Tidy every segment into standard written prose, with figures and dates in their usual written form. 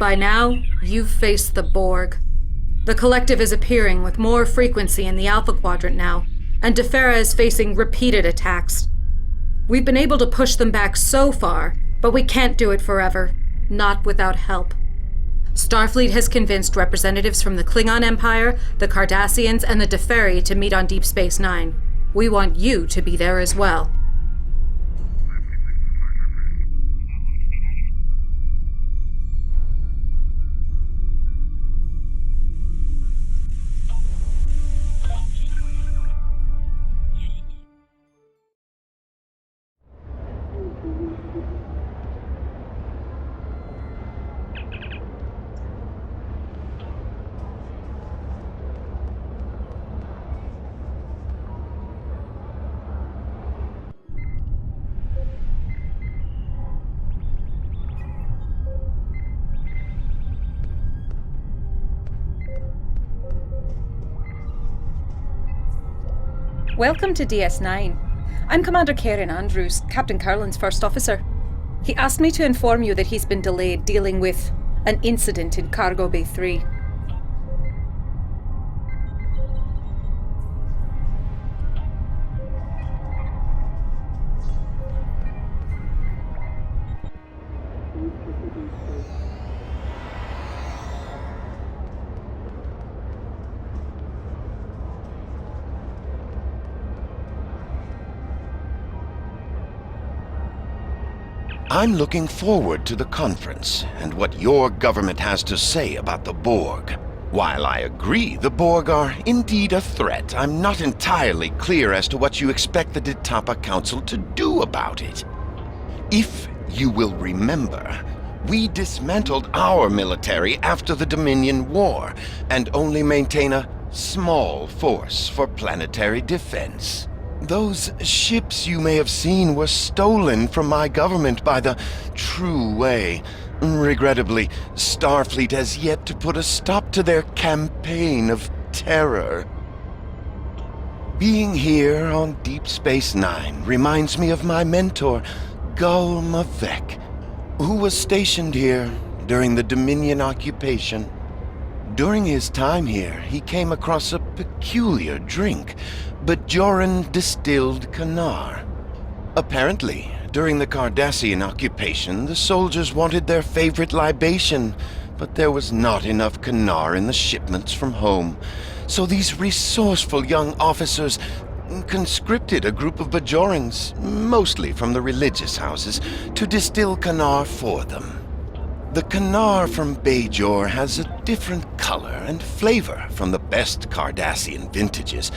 By now, you've faced the Borg. The Collective is appearing with more frequency in the Alpha Quadrant now, and Defera is facing repeated attacks. We've been able to push them back so far, but we can't do it forever. Not without help. Starfleet has convinced representatives from the Klingon Empire, the Cardassians, and the Deferi to meet on Deep Space Nine. We want you to be there as well. Welcome to DS9. I'm Commander Karen Andrews, Captain Carlin's first officer. He asked me to inform you that he's been delayed dealing with an incident in Cargo Bay 3. I'm looking forward to the conference and what your government has to say about the Borg. While I agree the Borg are indeed a threat, I'm not entirely clear as to what you expect the Ditapa Council to do about it. If you will remember, we dismantled our military after the Dominion War and only maintain a small force for planetary defense. Those ships you may have seen were stolen from my government by the True Way. Regrettably, Starfleet has yet to put a stop to their campaign of terror. Being here on Deep Space Nine reminds me of my mentor, Gul Mavek, who was stationed here during the Dominion occupation. During his time here, he came across a peculiar drink, Bajoran distilled Kanar. Apparently, during the Cardassian occupation, the soldiers wanted their favorite libation, but there was not enough Kanar in the shipments from home. So these resourceful young officers conscripted a group of Bajorans, mostly from the religious houses, to distill Kanar for them. The Kanar from Bajor has a different color and flavor from the best Cardassian vintages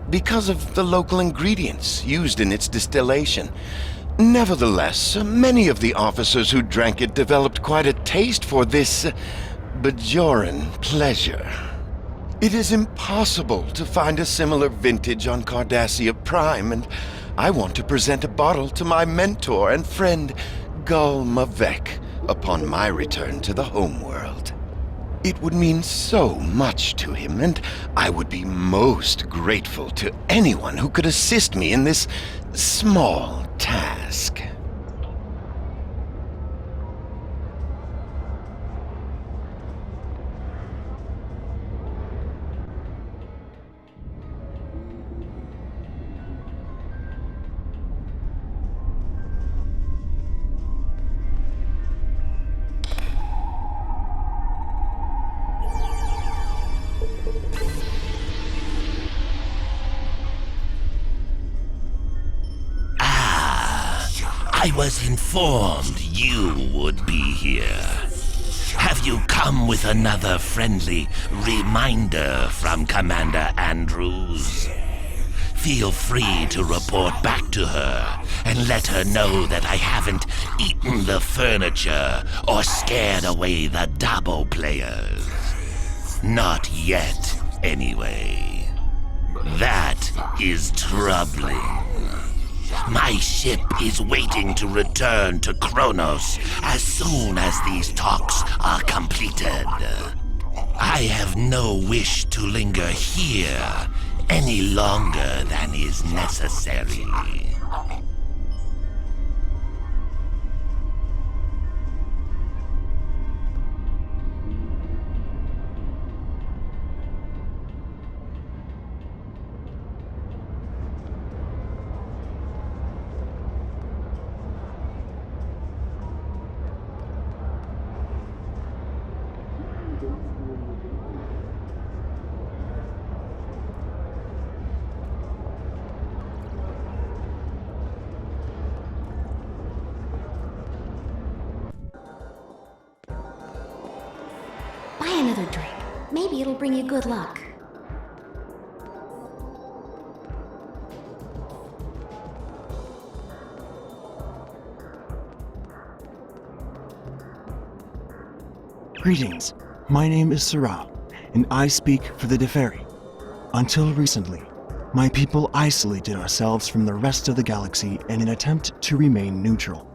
because of the local ingredients used in its distillation. Nevertheless, many of the officers who drank it developed quite a taste for this Bajoran pleasure. It is impossible to find a similar vintage on Cardassia Prime, and I want to present a bottle to my mentor and friend, Gul Mavek, upon my return to the homeworld. It would mean so much to him, and I would be most grateful to anyone who could assist me in this small task. I was informed you would be here. Have you come with another friendly reminder from Commander Andrews? Feel free to report back to her and let her know that I haven't eaten the furniture or scared away the Dabo players. Not yet, anyway. That is troubling. My ship is waiting to return to Kronos as soon as these talks are completed. I have no wish to linger here any longer than is necessary. another drink. Maybe it'll bring you good luck. Greetings. My name is Sarah, and I speak for the Deferi. Until recently, my people isolated ourselves from the rest of the galaxy in an attempt to remain neutral.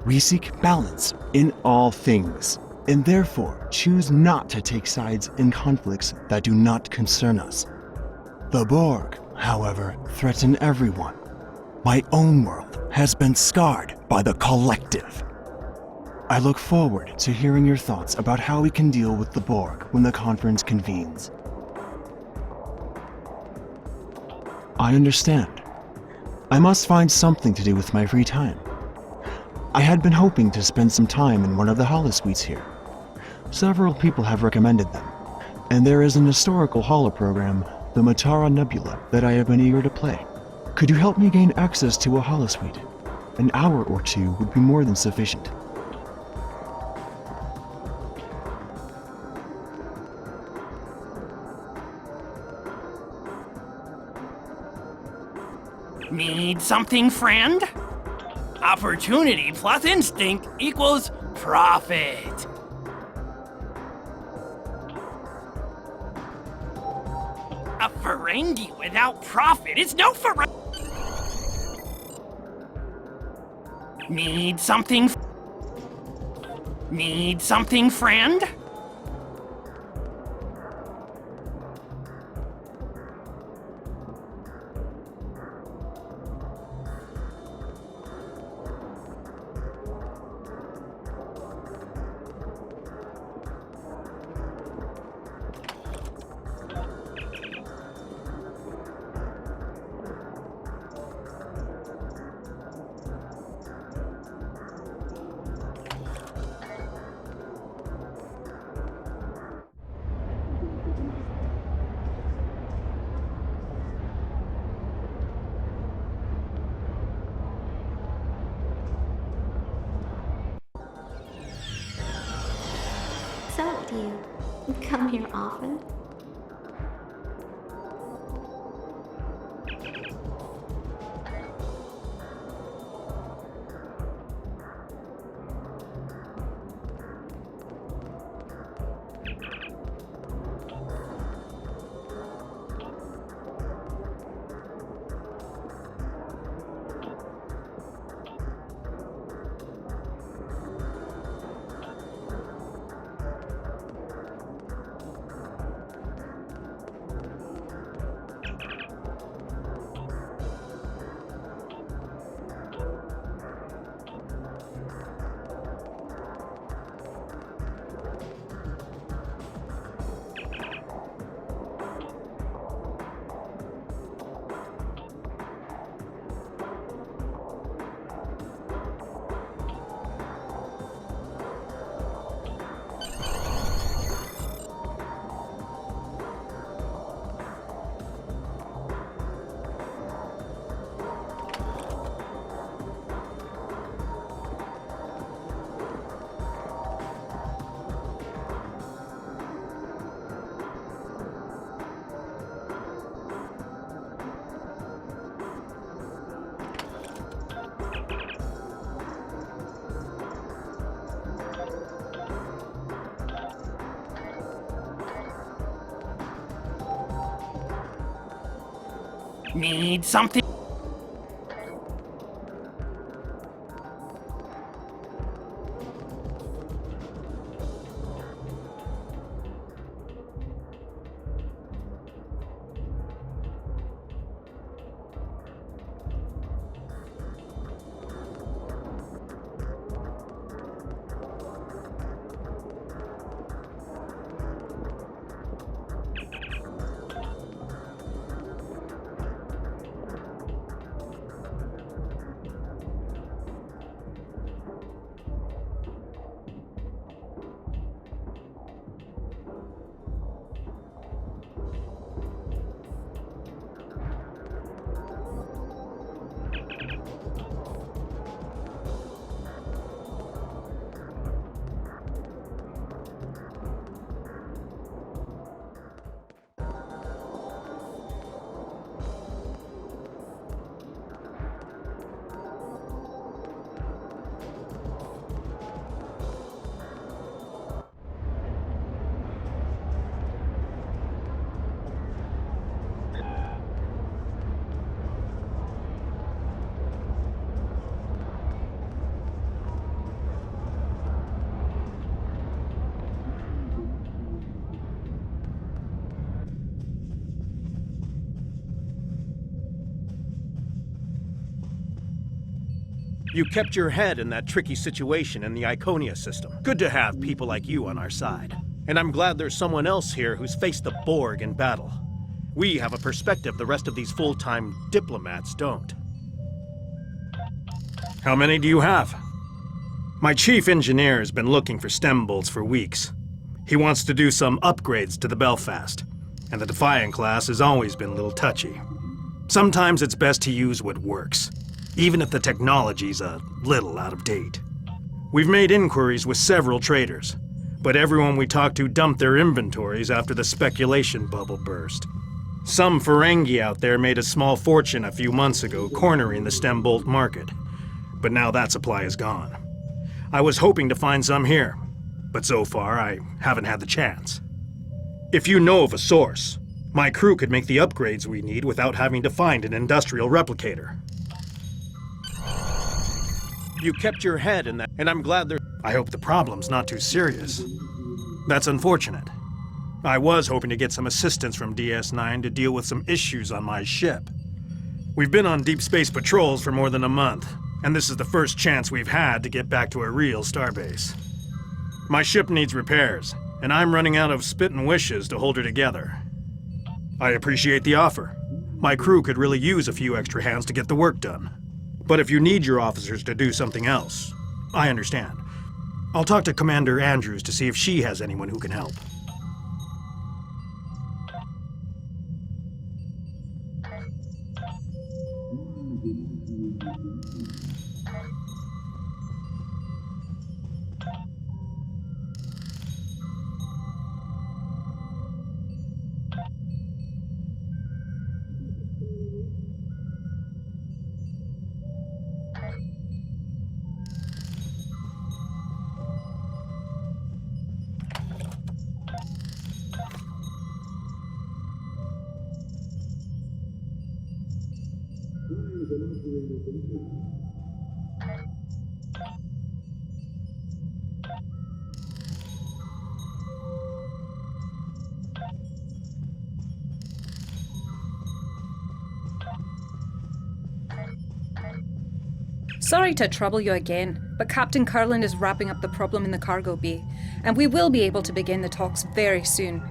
We seek balance in all things, and therefore choose not to take sides in conflicts that do not concern us. The Borg, however, threaten everyone. My own world has been scarred by the Collective. I look forward to hearing your thoughts about how we can deal with the Borg when the conference convenes. I understand. I must find something to do with my free time. I had been hoping to spend some time in one of the holosuites here. Several people have recommended them, and there is an historical holoprogram, the Matara Nebula, that I have been eager to play. Could you help me gain access to a holosuite? An hour or two would be more than sufficient. Need something, friend? Opportunity plus instinct equals profit. A Ferengi without profit is no Ferengi. Need something? Need something, friend? So, do you come here often? Need something? You kept your head in that tricky situation in the Iconia system. Good to have people like you on our side. And I'm glad there's someone else here who's faced the Borg in battle. We have a perspective the rest of these full-time diplomats don't. How many do you have? My chief engineer has been looking for stem bolts for weeks. He wants to do some upgrades to the Belfast, and the Defiant class has always been a little touchy. Sometimes it's best to use what works, even if the technology's a little out of date. We've made inquiries with several traders, but everyone we talked to dumped their inventories after the speculation bubble burst. Some Ferengi out there made a small fortune a few months ago cornering the stem bolt market, but now that supply is gone. I was hoping to find some here, but so far I haven't had the chance. If you know of a source, my crew could make the upgrades we need without having to find an industrial replicator. You kept your head in that, and I'm glad there. I hope the problem's not too serious. That's unfortunate. I was hoping to get some assistance from DS9 to deal with some issues on my ship. We've been on deep space patrols for more than a month, and this is the first chance we've had to get back to a real starbase. My ship needs repairs, and I'm running out of spit and wishes to hold her together. I appreciate the offer. My crew could really use a few extra hands to get the work done. But if you need your officers to do something else, I understand. I'll talk to Commander Andrews to see if she has anyone who can help. Sorry to trouble you again, but Captain Curlin is wrapping up the problem in the cargo bay, and we will be able to begin the talks very soon.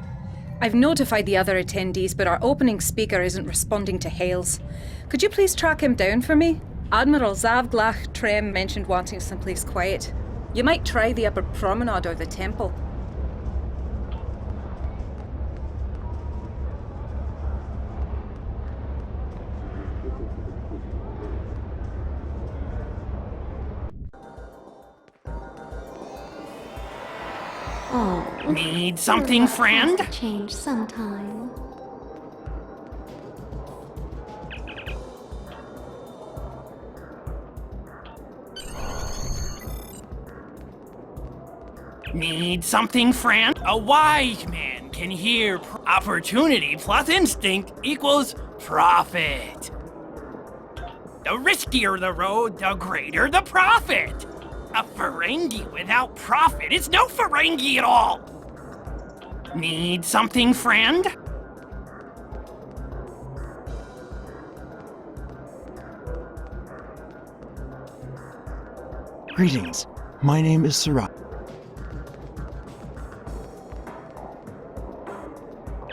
I've notified the other attendees, but our opening speaker isn't responding to hails. Could you please track him down for me? Admiral Zavglach Trem mentioned wanting someplace quiet. You might try the upper promenade or the temple. Oh, Need something, friend? has to change sometime. Need something, friend? A wise man can hear opportunity plus instinct equals profit. The riskier the road, the greater the profit. A Ferengi without profit is no Ferengi at all. Need something, friend? Greetings. My name is Sarah.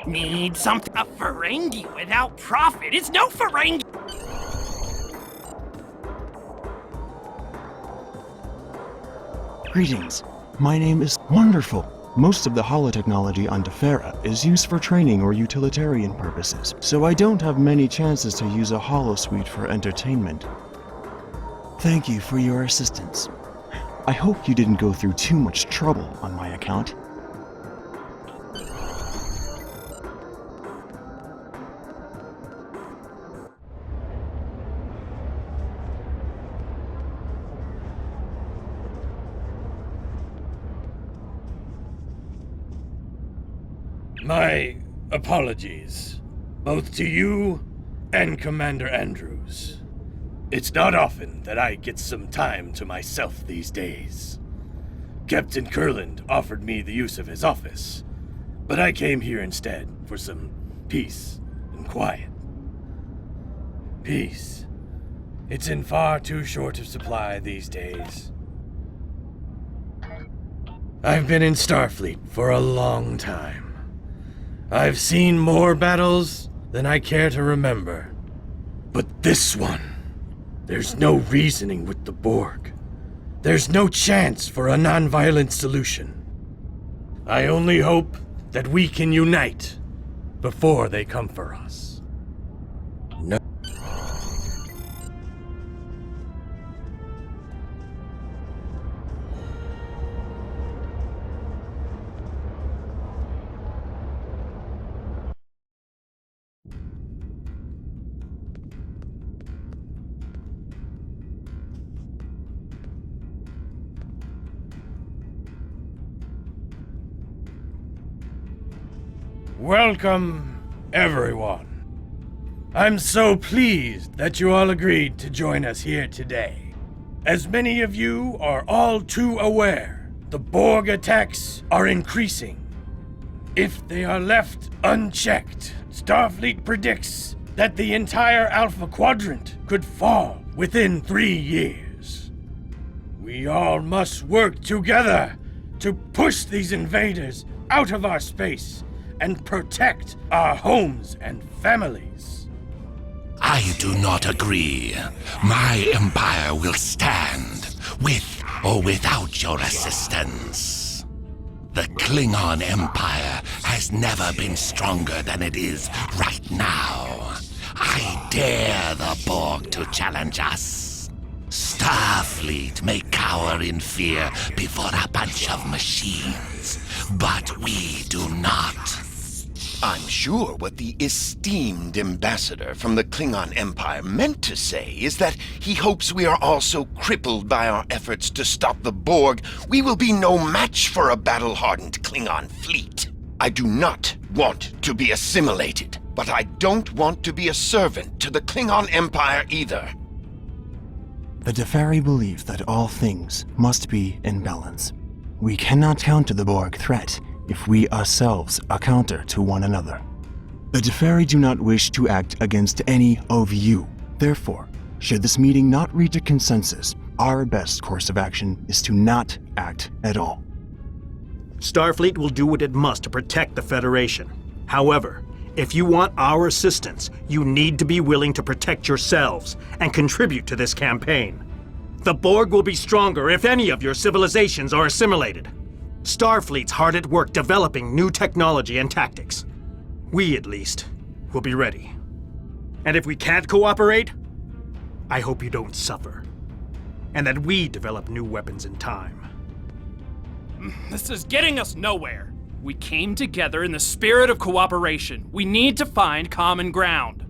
Need something? A Ferengi without profit is no Ferengi. Greetings. My name is wonderful. Most of the holotechnology on Defera is used for training or utilitarian purposes, so I don't have many chances to use a holosuite for entertainment. Thank you for your assistance. I hope you didn't go through too much trouble on my account. My apologies, both to you and Commander Andrews. It's not often that I get some time to myself these days. Captain Kurland offered me the use of his office, but I came here instead for some peace and quiet. Peace It's in far too short of supply these days. I've been in Starfleet for a long time. I've seen more battles than I care to remember. But this one, there's no reasoning with the Borg. There's no chance for a non-violent solution. I only hope that we can unite before they come for us. No. Welcome, everyone. I'm so pleased that you all agreed to join us here today. As many of you are all too aware, the Borg attacks are increasing. If they are left unchecked, Starfleet predicts that the entire Alpha Quadrant could fall within 3 years. We all must work together to push these invaders out of our space and protect our homes and families. I do not agree. My empire will stand, with or without your assistance. The Klingon Empire has never been stronger than it is right now. I dare the Borg to challenge us. Starfleet may cower in fear before a bunch of machines, but we do not. I'm sure what the esteemed ambassador from the Klingon Empire meant to say is that he hopes we are all so crippled by our efforts to stop the Borg, we will be no match for a battle-hardened Klingon fleet. I do not want to be assimilated, but I don't want to be a servant to the Klingon Empire either. The Deferi believe that all things must be in balance. We cannot counter the Borg threat if we ourselves are counter to one another. The Deferi do not wish to act against any of you. Therefore, should this meeting not reach a consensus, our best course of action is to not act at all. Starfleet will do what it must to protect the Federation. However, if you want our assistance, you need to be willing to protect yourselves and contribute to this campaign. The Borg will be stronger if any of your civilizations are assimilated. Starfleet's hard at work developing new technology and tactics. We, at least, will be ready. And if we can't cooperate, I hope you don't suffer. And that we develop new weapons in time. This is getting us nowhere. We came together in the spirit of cooperation. We need to find common ground.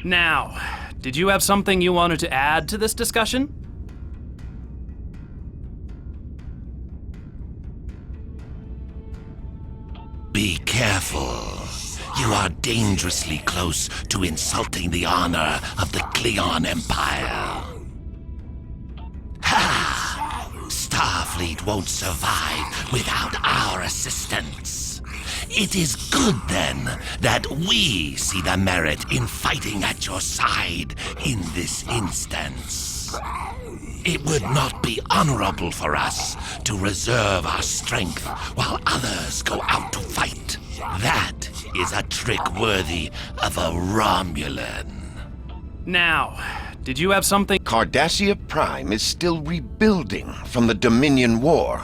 Now, did you have something you wanted to add to this discussion? Be careful. You are dangerously close to insulting the honor of the Klingon Empire. Ha! Starfleet won't survive without our assistance. It is good, then, that we see the merit in fighting at your side in this instance. It would not be honorable for us to reserve our strength while others go out to fight. That is a trick worthy of a Romulan. Now, did you have something? Cardassia Prime is still rebuilding from the Dominion War.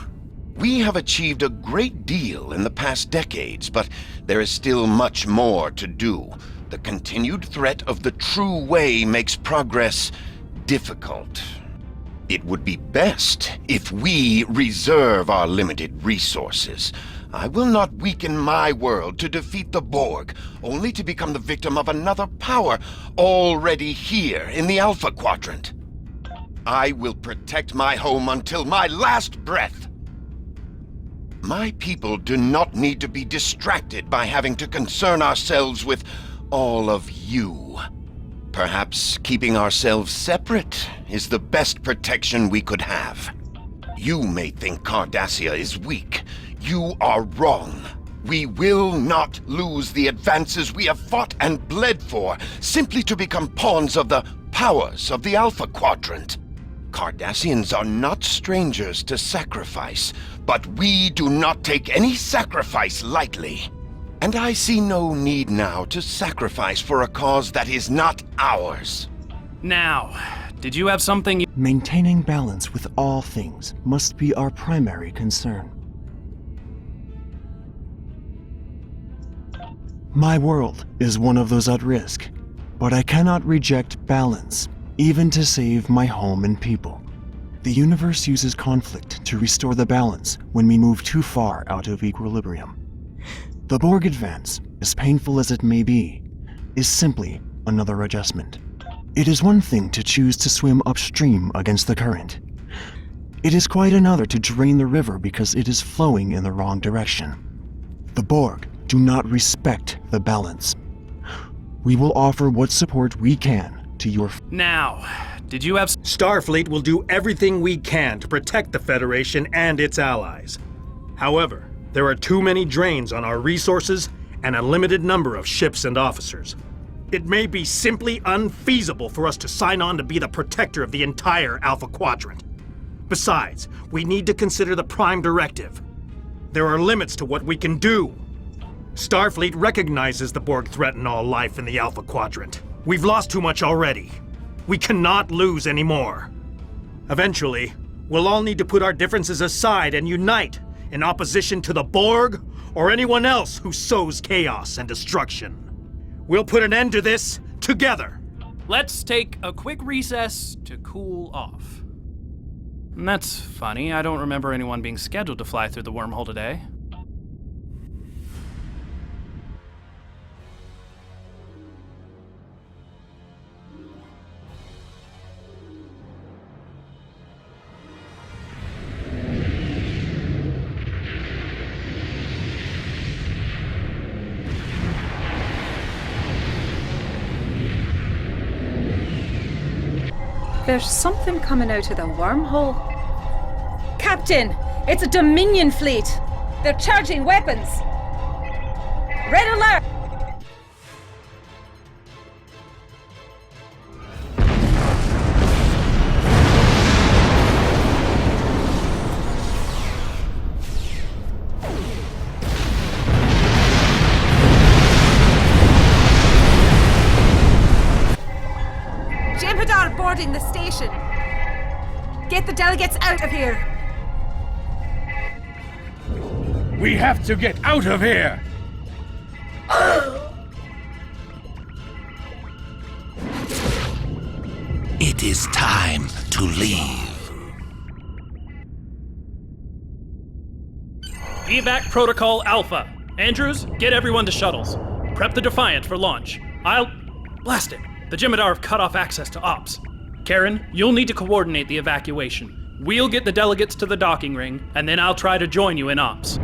We have achieved a great deal in the past decades, but there is still much more to do. The continued threat of the true way makes progress difficult. It would be best if we reserve our limited resources. I will not weaken my world to defeat the Borg, only to become the victim of another power already here in the Alpha Quadrant. I will protect my home until my last breath. My people do not need to be distracted by having to concern ourselves with all of you. Perhaps keeping ourselves separate is the best protection we could have. You may think Cardassia is weak. You are wrong. We will not lose the advances we have fought and bled for, simply to become pawns of the powers of the Alpha Quadrant. Cardassians are not strangers to sacrifice, but we do not take any sacrifice lightly. And I see no need now to sacrifice for a cause that is not ours. Now, did you have something Maintaining balance with all things must be our primary concern. My world is one of those at risk, but I cannot reject balance, even to save my home and people. The universe uses conflict to restore the balance when we move too far out of equilibrium. The Borg advance, as painful as it may be, is simply another adjustment. It is one thing to choose to swim upstream against the current. It is quite another to drain the river because it is flowing in the wrong direction. The Borg do not respect the balance. We will offer what support we can to your... Now, did you have Starfleet will do everything we can to protect the Federation and its allies. However, there are too many drains on our resources and a limited number of ships and officers. It may be simply unfeasible for us to sign on to be the protector of the entire Alpha Quadrant. Besides, we need to consider the Prime Directive. There are limits to what we can do. Starfleet recognizes the Borg threaten all life in the Alpha Quadrant. We've lost too much already. We cannot lose anymore. Eventually, we'll all need to put our differences aside and unite in opposition to the Borg or anyone else who sows chaos and destruction. We'll put an end to this together. Let's take a quick recess to cool off. And that's funny, I don't remember anyone being scheduled to fly through the wormhole today. There's something coming out of the wormhole. Captain! It's a Dominion fleet! They're charging weapons! Red alert! Jem'Hadar boarding the station. Get the delegates out of here. We have to get out of here! It is time to leave. Evac Protocol Alpha. Andrews, get everyone to shuttles. Prep the Defiant for launch. Blast it! The Jem'Hadar have cut off access to ops. Karen, you'll need to coordinate the evacuation. We'll get the delegates to the docking ring, and then I'll try to join you in ops.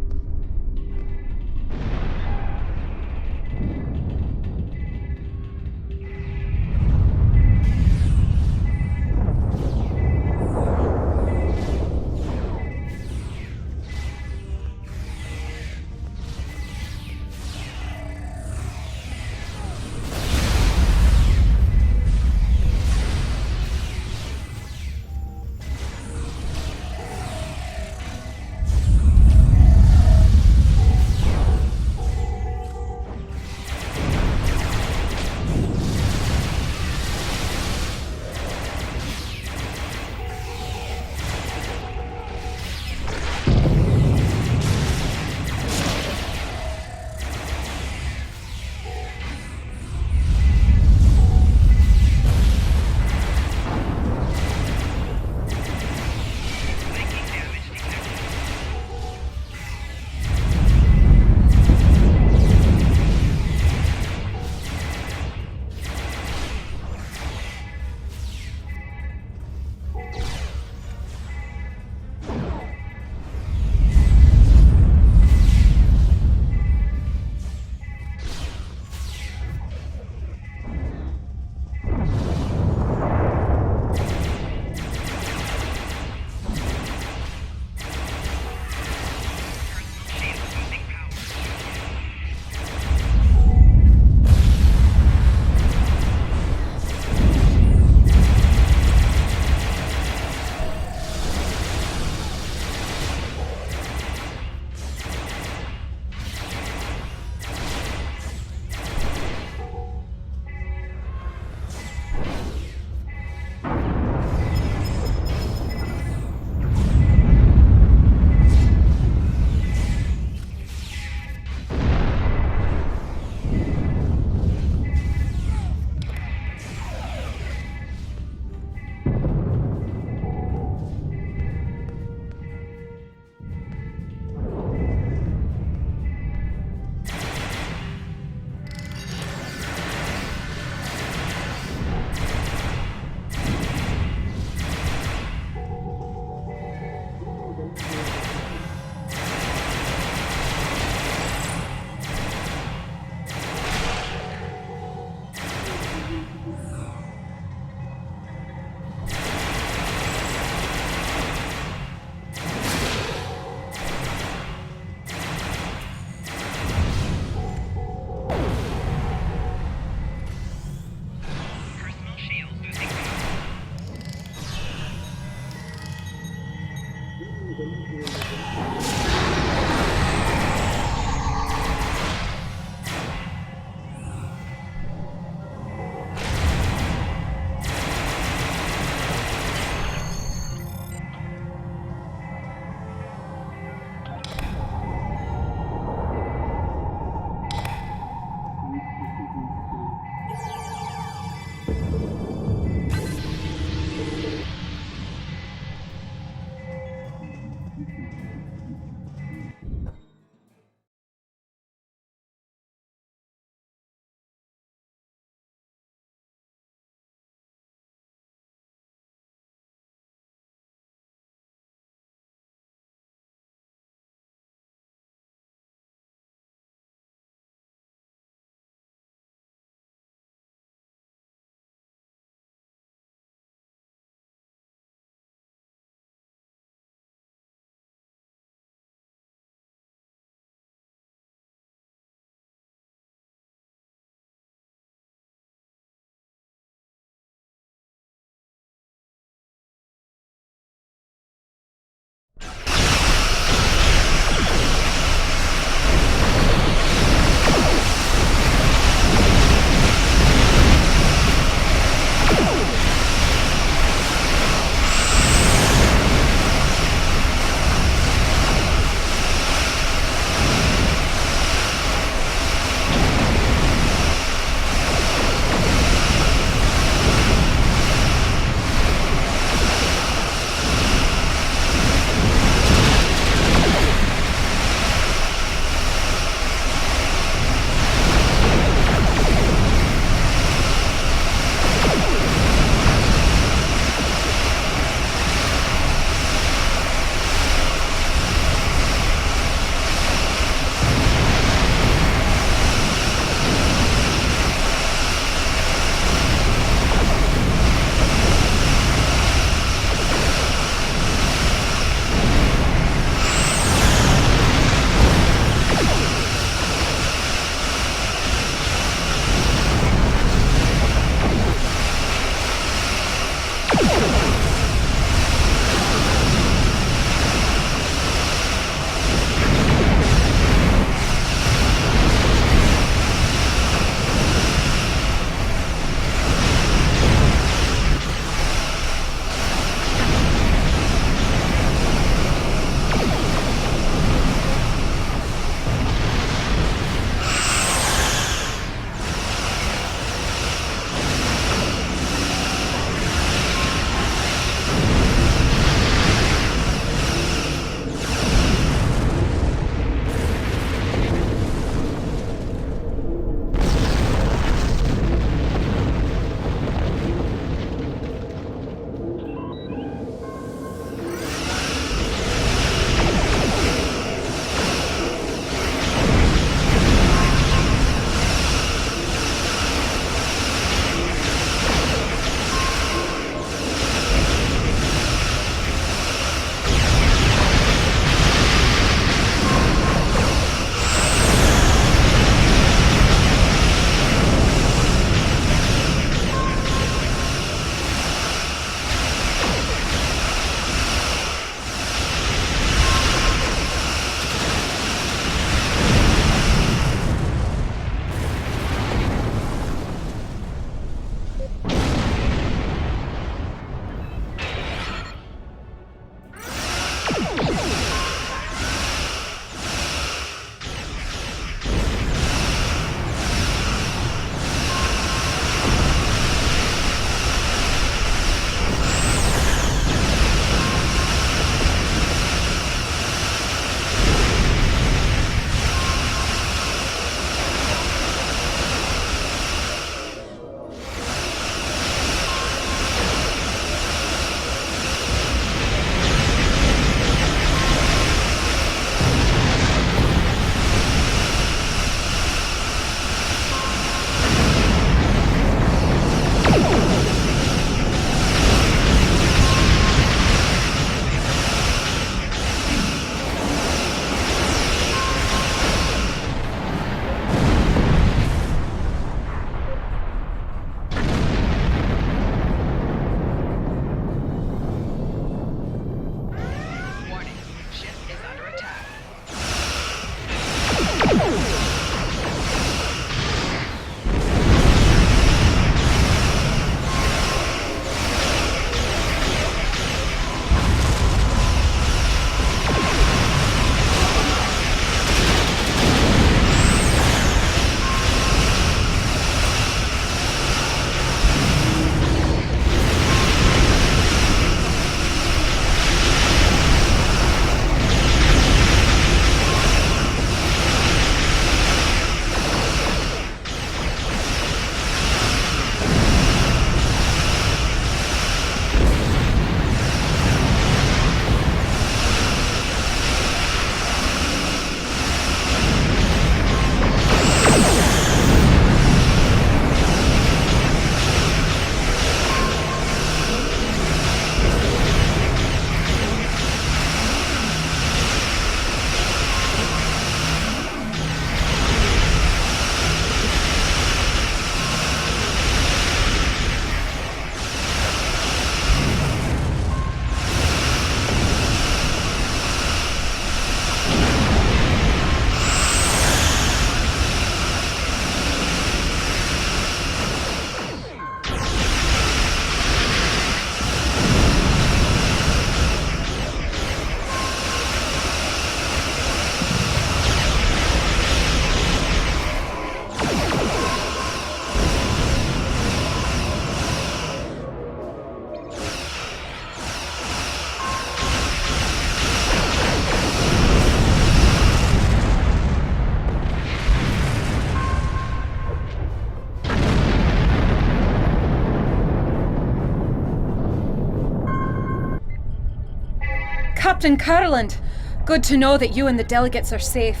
Captain Carland! Good to know that you and the delegates are safe.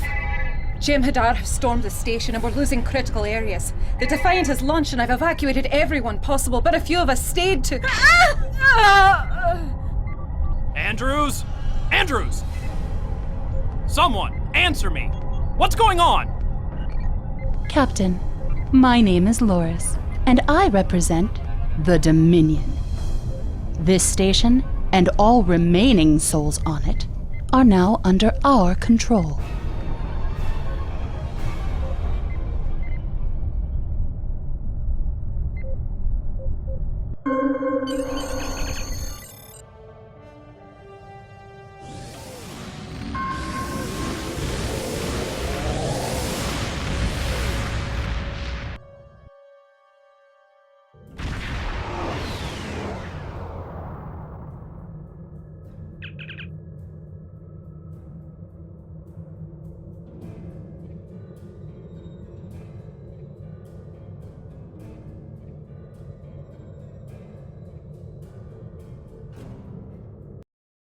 Jem'Hadar have stormed the station and we're losing critical areas. The Defiant has launched and I've evacuated everyone possible, but a few of us stayed to... Andrews? Andrews! Someone, answer me! What's going on? Captain, my name is Loris, and I represent the Dominion. This station, and all remaining souls on it, are now under our control.